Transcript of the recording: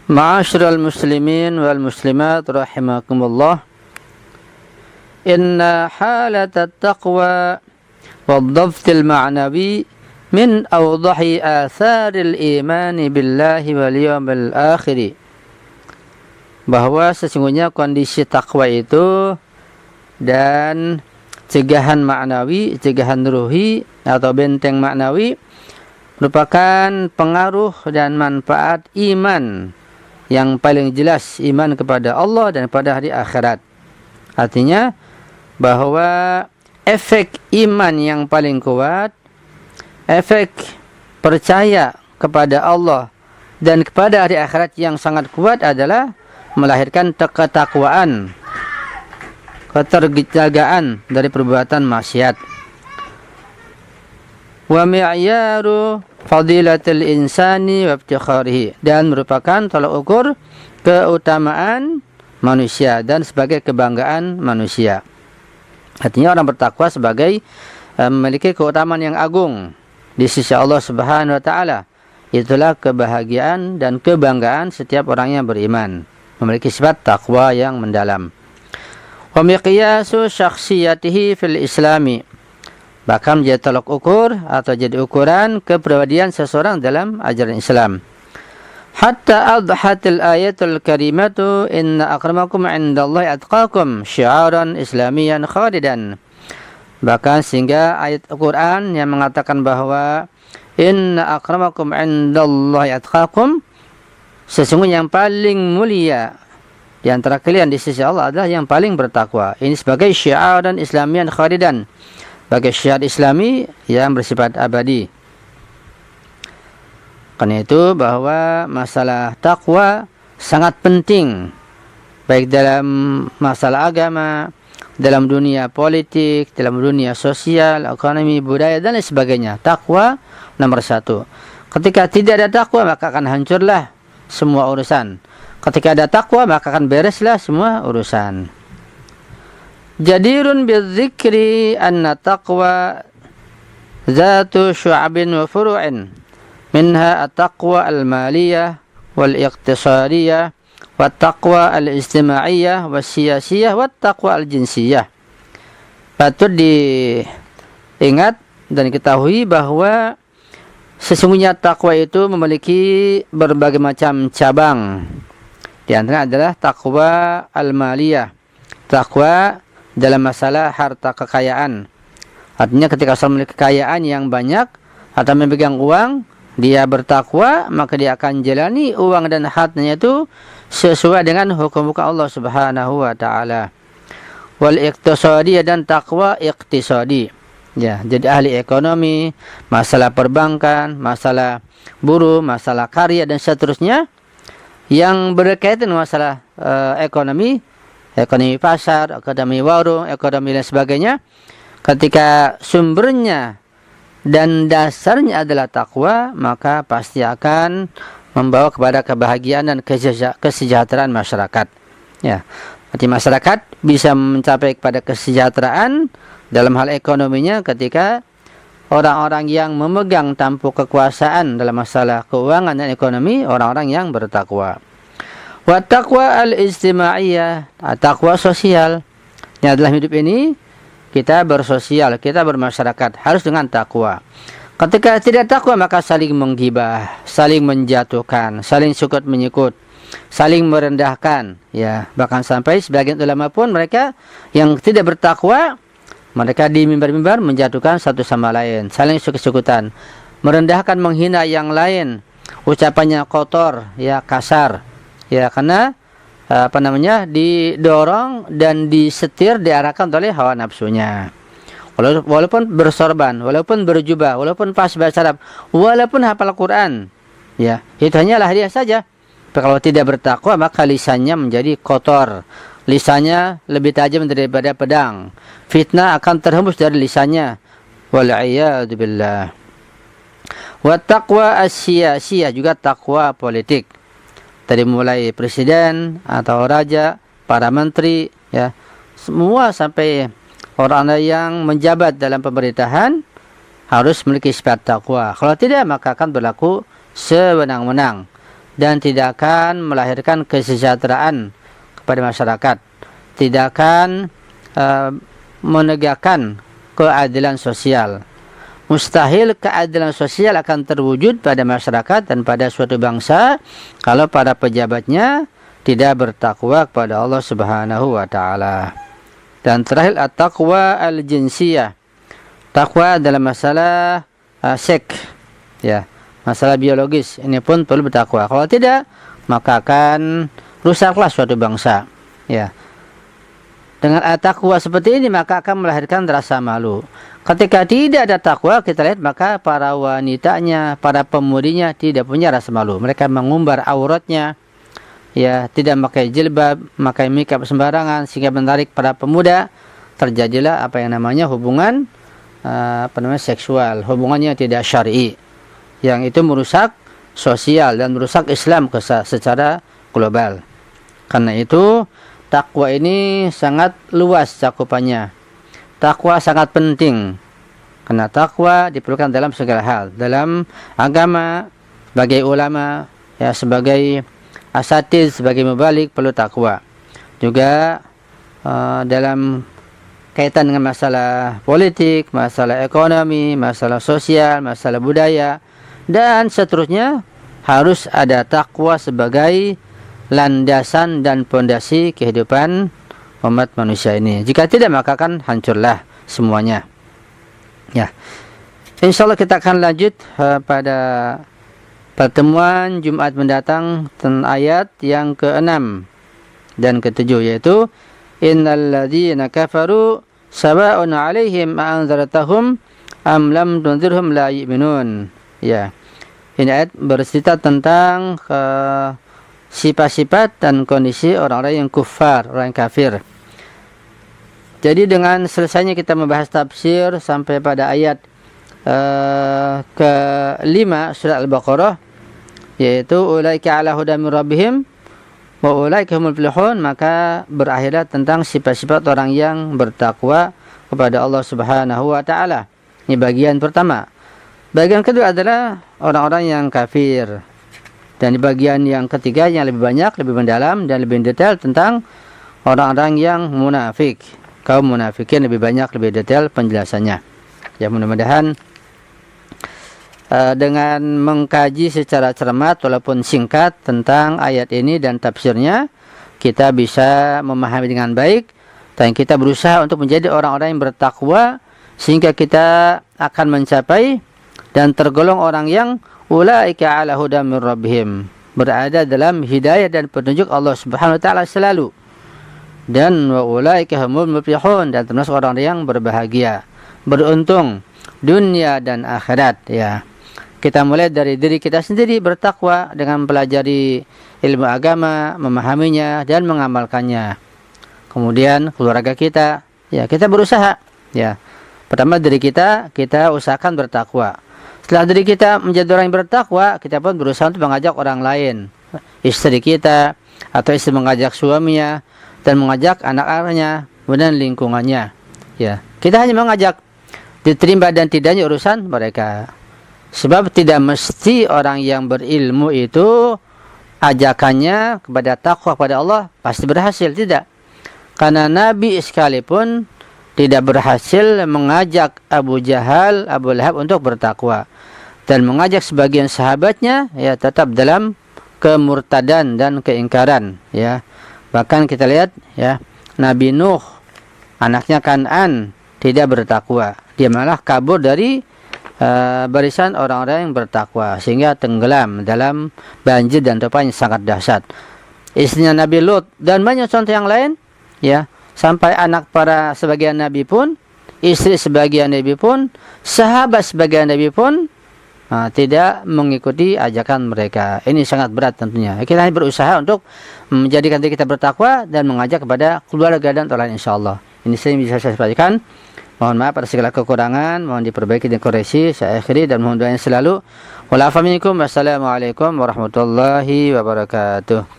Ma'asyiral muslimin wal muslimat rahimakumullah. Inna halatat taqwa wad-dhaftil ma'nawi min awdahi atharil imani billahi wal yawmil akhir. Bahwa sesungguhnya kondisi takwa itu dan cegahan maknawi, cegahan ruhi atau benteng maknawi merupakan pengaruh dan manfaat iman yang paling jelas, iman kepada Allah dan pada hari akhirat. Artinya bahwa efek iman yang paling kuat, efek percaya kepada Allah dan kepada hari akhirat yang sangat kuat adalah melahirkan ketakwaan, keterjagaan dari perbuatan maksiat. Wa mi'yaru fadilatil insani wa iftikharihi, dan merupakan tolak ukur keutamaan manusia dan sebagai kebanggaan manusia. Artinya orang bertakwa sebagai memiliki keutamaan yang agung di sisi Allah Subhanahu wa taala. Itulah kebahagiaan dan kebanggaan setiap orang yang beriman, memiliki sifat takwa yang mendalam. Wa miqyasu syakhsiyatihi fil islami, bahkan menjadi tolak ukur atau jadi ukuran kepribadian seseorang dalam ajaran Islam. Hatta adhatil ayatul karimatu inna akramakum indallahi atqakum syiaran islamiyan khalidan. Bahkan sehingga ayat Al-Quran yang mengatakan bahwa inna akramakum indallahi atqakum, sesungguhnya yang paling mulia di antara kalian di sisi Allah adalah yang paling bertakwa. Ini sebagai syiaran islamiyan khalidan, sebagai syiar Islami yang bersifat abadi. Karena itu bahwa masalah takwa sangat penting, baik dalam masalah agama, dalam dunia politik, dalam dunia sosial, ekonomi, budaya, dan lain sebagainya. Takwa nomor satu. Ketika tidak ada takwa, maka akan hancurlah semua urusan. Ketika ada takwa, maka akan bereslah semua urusan. Jadirun bidzikri anna taqwa zatu syu'abin wa furu'in minha at-taqwa al-maliyah wal-iqtisadiyah wat-taqwa al-ijtimaiyah was-siyasiyah wat-taqwa al-jinsiyah. Patut diingat dan diketahui bahwa sesungguhnya takwa itu memiliki berbagai macam cabang. Di antara adalah taqwa al-maliyah, takwa dalam masalah harta kekayaan. Artinya ketika seorang memiliki kekayaan yang banyak atau memegang uang, dia bertakwa, maka dia akan jalani uang dan hartanya itu sesuai dengan hukum-hukum Allah Subhanahu wa taala. Wal iqtisadi, dan takwa iqtisadi. Ya, jadi ahli ekonomi, masalah perbankan, masalah buruh, masalah karya dan seterusnya yang berkaitan dengan masalah ekonomi pasar, ekonomi warung, ekonomi dan sebagainya. Ketika sumbernya dan dasarnya adalah takwa, maka pasti akan membawa kepada kebahagiaan dan kesejahteraan masyarakat. Ya, arti masyarakat bisa mencapai kepada kesejahteraan dalam hal ekonominya ketika orang-orang yang memegang tampuk kekuasaan dalam masalah keuangan dan ekonomi, orang-orang yang bertakwa. Wa taqwa al-ijtimaiyah, takwa sosial. Yang adalah hidup ini kita bersosial, kita bermasyarakat, harus dengan takwa. Ketika tidak takwa, maka saling menggibah, saling menjatuhkan, saling sukut menyikut, saling merendahkan. Ya, bahkan sampai sebagian ulama pun mereka yang tidak bertakwa, mereka di mimbar-mimbar menjatuhkan satu sama lain, saling sukut-sukutan, merendahkan, menghina yang lain, ucapannya kotor, ya kasar, ya karena didorong dan disetir, diarahkan oleh hawa nafsunya. Walaupun bersorban, walaupun berjubah, walaupun pas bahasa Arab, walaupun hafal Quran, ya itu hanyalah dia saja. Tapi kalau tidak bertakwa, maka lisannya menjadi kotor, lisannya lebih tajam daripada pedang, fitnah akan terhembus dari lisannya. Wal'iyadu billah. Wa taqwa as-siyasiyah, juga takwa politik. Dari mulai presiden atau raja, para menteri, ya, semua sampai orang yang menjabat dalam pemerintahan harus memiliki sifat takwa. Kalau tidak, maka akan berlaku sewenang-wenang. dan tidak akan melahirkan kesejahteraan kepada masyarakat, tidak akan menegakkan keadilan sosial. Mustahil keadilan sosial akan terwujud pada masyarakat dan pada suatu bangsa kalau para pejabatnya tidak bertakwa kepada Allah Subhanahu wa taala. Dan terakhir at-taqwa al-jinsiyah. Takwa dalam masalah seks, ya, masalah biologis. Ini pun perlu bertakwa. Kalau tidak, maka akan rusaklah suatu bangsa, ya. Dengan takwa seperti ini maka akan melahirkan rasa malu. Ketika tidak ada takwa, kita lihat maka para wanitanya, para pemudinya tidak punya rasa malu. Mereka mengumbar auratnya, ya, tidak memakai jilbab, memakai mikap sembarangan sehingga menarik para pemuda. Terjadilah apa yang namanya hubungan seksual, hubungannya tidak syar'i, yang itu merusak sosial dan merusak Islam secara global. Karena itu takwa ini sangat luas cakupannya. Takwa sangat penting. Karena takwa diperlukan dalam segala hal. Dalam agama, sebagai ulama, ya, sebagai asatidz, sebagai mubalik perlu takwa. Juga dalam kaitan dengan masalah politik, masalah ekonomi, masalah sosial, masalah budaya, dan seterusnya harus ada takwa sebagai landasan dan pondasi kehidupan umat manusia ini. Jika tidak maka akan hancurlah semuanya. Ya. Insyaallah kita akan lanjut pada pertemuan Jumat mendatang tentang ayat yang ke-6 dan ke-7, yaitu innal ladzina kafaru sawa'un 'alaihim a'anzartahum am lam tunzirhum la yu'minun. Ya. Ini ayat bercerita tentang sifat-sifat dan kondisi orang-orang yang kufar, orang yang kafir. Jadi dengan selesainya kita membahas tafsir sampai pada ayat ke-5 surat Al-Baqarah, yaitu ulaika ala hudan min rabbihim wa ulaika humul muflihun, maka berakhirlah tentang sifat-sifat orang yang bertakwa kepada Allah Subhanahu wa taala. Ini bagian pertama. Bagian kedua adalah orang-orang yang kafir. Dan di bagian yang ketiga yang lebih banyak, lebih mendalam dan lebih detail tentang orang-orang yang munafik. Kaum munafikin lebih banyak, lebih detail penjelasannya. Ya, mudah-mudahan dengan mengkaji secara cermat walaupun singkat tentang ayat ini dan tafsirnya, kita bisa memahami dengan baik dan kita berusaha untuk menjadi orang-orang yang bertakwa sehingga kita akan mencapai dan tergolong orang yang ulaika ala hudan min rabbihim, berada dalam hidayah dan petunjuk Allah Subhanahu wa taala selalu. Dan wa ulaika humul muflihun, dan termasuk orang yang berbahagia, beruntung dunia dan akhirat, ya. Kita mulai dari diri kita sendiri bertakwa dengan mempelajari ilmu agama, memahaminya dan mengamalkannya. Kemudian keluarga kita, ya, kita berusaha, ya. Pertama diri kita usahakan bertakwa. Setelah diri kita menjadi orang yang bertakwa, kita pun berusaha untuk mengajak orang lain, istri kita atau istri mengajak suaminya dan mengajak anak-anaknya, kemudian lingkungannya. Ya, kita hanya mengajak, diterima dan tidaknya urusan mereka. Sebab tidak mesti orang yang berilmu itu ajakannya kepada takwa kepada Allah pasti berhasil, tidak. Karena Nabi sekalipun tidak berhasil mengajak Abu Jahal, Abu Lahab untuk bertakwa. Dan mengajak sebagian sahabatnya, ya, tetap dalam kemurtadan dan keingkaran, ya. Bahkan kita lihat, ya, Nabi Nuh, anaknya Kan'an, tidak bertakwa. Dia malah kabur dari barisan orang-orang yang bertakwa sehingga tenggelam dalam banjir dan topan yang sangat dahsyat. Istrinya Nabi Lut dan banyak contoh yang lain, ya. Sampai anak para sebagian nabi pun, istri sebagian nabi pun, sahabat sebagian nabi pun tidak mengikuti ajakan mereka. Ini sangat berat tentunya. Kita hanya berusaha untuk menjadikan diri kita bertakwa dan mengajak kepada keluarga dan orang lain, insyaallah. Ini saya bisa saya sampaikan. Mohon maaf atas segala kekurangan, mohon diperbaiki dan koreksi. Saya akhiri dan mohon doanya selalu. Wassalamualaikum warahmatullahi wabarakatuh.